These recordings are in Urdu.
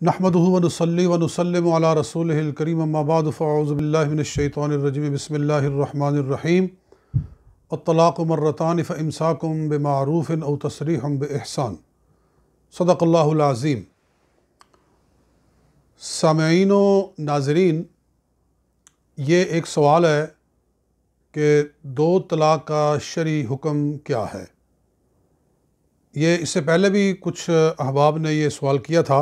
نحمدہ ونصلی ونسلم علی رسولہ الکریم اما بعد فاعوذ باللہ من الشیطان الرجیم بسم اللہ الرحمن الرحیم الطلاق مرتان فامساک بمعروف او تسریح باحسان صدق اللہ العظیم۔ سامعین و ناظرین، یہ ایک سوال ہے کہ دو طلاق کا شرعی حکم کیا ہے۔ اس سے پہلے بھی کچھ احباب نے یہ سوال کیا تھا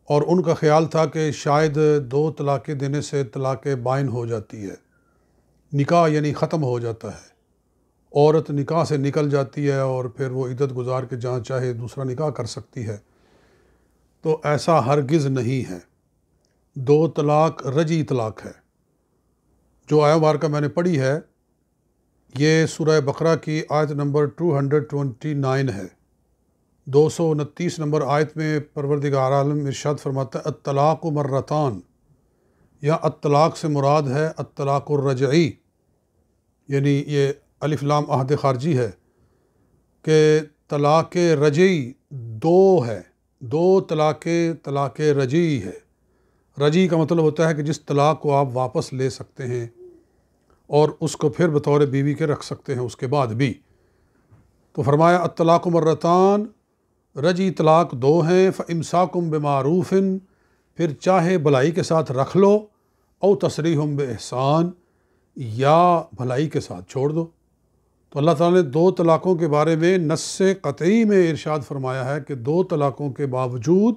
اور ان کا خیال تھا کہ شاید دو طلاقیں دینے سے طلاق بائن ہو جاتی ہے، نکاح یعنی ختم ہو جاتا ہے، عورت نکاح سے نکل جاتی ہے اور پھر وہ عدت گزار کے جہاں چاہے دوسرا نکاح کر سکتی ہے۔ تو ایسا ہرگز نہیں ہے۔ دو طلاق رجعی طلاق ہے۔ جو آیت مبارکہ میں نے پڑھی ہے یہ سورہ بقرہ کی آیت نمبر 229 ہے۔ 229 نمبر آیت میں پروردگار عالم ارشاد فرماتا ہے الطلاق مرتان، یا الطلاق سے مراد ہے الطلاق الرجعی، یعنی یہ الف لام عہد خارجی ہے کہ طلاق رجعی دو ہے، دو طلاق رجعی ہے۔ رجعی کا مطلب ہوتا ہے کہ جس طلاق کو آپ واپس لے سکتے ہیں اور اس کو پھر بطور بیوی کے رکھ سکتے ہیں اس کے بعد بھی۔ تو فرمایا الطلاق مرتان، رجعی طلاق دو ہیں، فامساکم بمعروف، پھر چاہے بھلائی کے ساتھ رکھ لو، او تسریح باحسان، یا بھلائی کے ساتھ چھوڑ دو۔ تو اللہ تعالیٰ نے دو طلاقوں کے بارے میں نص قطعی میں ارشاد فرمایا ہے کہ دو طلاقوں کے باوجود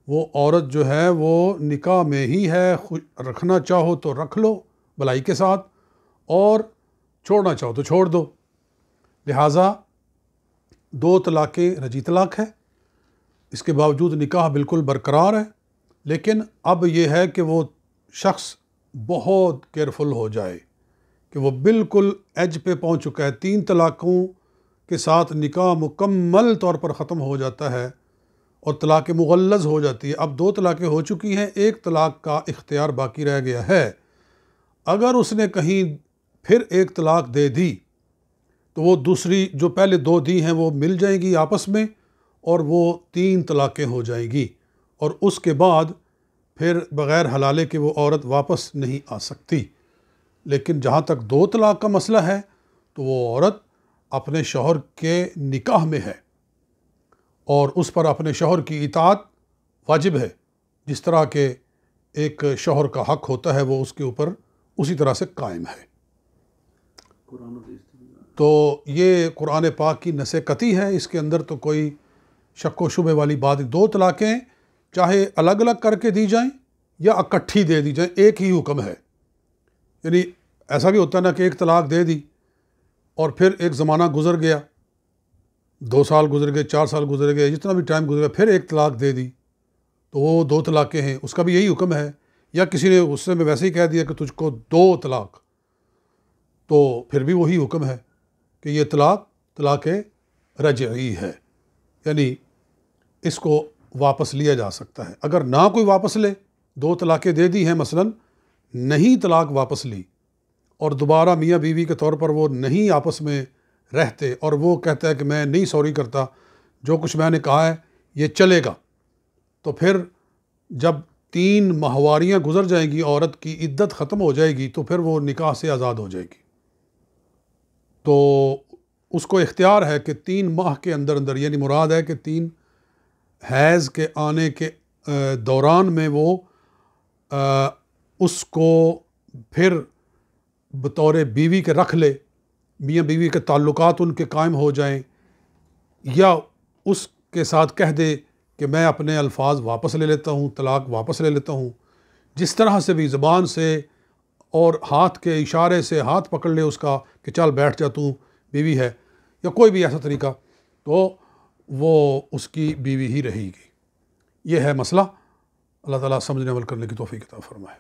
وہ عورت جو ہے وہ نکاح میں ہی ہے، رکھنا چاہو تو رکھ لو بھلائی کے ساتھ اور چھوڑنا چاہو تو چھوڑ دو۔ لہٰذا دو طلاقیں رجعی طلاق ہے، اس کے باوجود نکاح بالکل برقرار ہے، لیکن اب یہ ہے کہ وہ شخص بہت کیئرفل ہو جائے کہ وہ بالکل ایج پہ پہنچ چکا ہے، 3 طلاقوں کے ساتھ نکاح مکمل طور پر ختم ہو جاتا ہے اور طلاق مغلظ ہو جاتی ہے۔ اب 2 طلاقیں ہو چکی ہیں، 1 طلاق کا اختیار باقی رہ گیا ہے۔ اگر اس نے کہیں پھر 1 طلاق دے دی تو وہ دوسری جو پہلے 2 دی ہیں وہ مل جائیں گی آپس میں اور وہ 3 طلاقیں ہو جائیں گی، اور اس کے بعد پھر بغیر حلالے کے وہ عورت واپس نہیں آ سکتی۔ لیکن جہاں تک 2 طلاق کا مسئلہ ہے تو وہ عورت اپنے شوہر کے نکاح میں ہے اور اس پر اپنے شوہر کی اطاعت واجب ہے، جس طرح کہ ایک شوہر کا حق ہوتا ہے وہ اس کے اوپر اسی طرح سے قائم ہے۔ تو یہ قرآن پاک کی نص قطعی ہے، اس کے اندر تو کوئی شک و شبہ والی بات۔ 2 طلاقیں چاہے الگ الگ کر کے دی جائیں یا اکٹھی دے دی جائیں، ایک ہی حکم ہے۔ یعنی ایسا بھی ہوتا ہے نا کہ 1 طلاق دے دی اور پھر ایک زمانہ گزر گیا، 2 سال گزر گئے، 4 سال گزر گئے، جتنا بھی ٹائم گزر گیا، پھر 1 طلاق دے دی تو وہ 2 طلاقیں ہیں، اس کا بھی یہی حکم ہے۔ یا کسی نے غصے میں ویسے ہی کہہ دیا کہ تجھ کو 2 طلاق، تو پھر بھی وہی حکم ہے کہ یہ طلاق رجعی ہے، یعنی اس کو واپس لیا جا سکتا ہے۔ اگر نہ کوئی واپس لے، 2 طلاقیں دے دی ہیں مثلاً، نہیں طلاق واپس لی اور دوبارہ میاں بیوی کے طور پر وہ نہیں آپس میں رہتے اور وہ کہتا ہے کہ میں نہیں سوری کرتا، جو کچھ میں نے کہا ہے یہ چلے گا، تو پھر جب 3 ماہواریاں گزر جائیں گی، عورت کی عدت ختم ہو جائے گی، تو پھر وہ نکاح سے آزاد ہو جائے گی۔ تو اس کو اختیار ہے کہ 3 ماہ کے اندر اندر، یعنی مراد ہے کہ 3 حیض کے آنے کے دوران میں وہ اس کو پھر بطور بیوی کے رکھ لے، میاں بیوی کے تعلقات ان کے قائم ہو جائیں، یا اس کے ساتھ کہہ دے کہ میں اپنے الفاظ واپس لے لیتا ہوں، طلاق واپس لے لیتا ہوں، جس طرح سے بھی زبان سے اور ہاتھ کے اشارے سے ہاتھ پکڑ لے اس کا کہ چل بیٹھ جا تو بیوی ہے، یا کوئی بھی ایسا طریقہ، تو وہ اس کی بیوی ہی رہے گی۔ یہ ہے مسئلہ۔ اللہ تعالیٰ سمجھنے عمل کرنے کی توفیق عطا فرمائے۔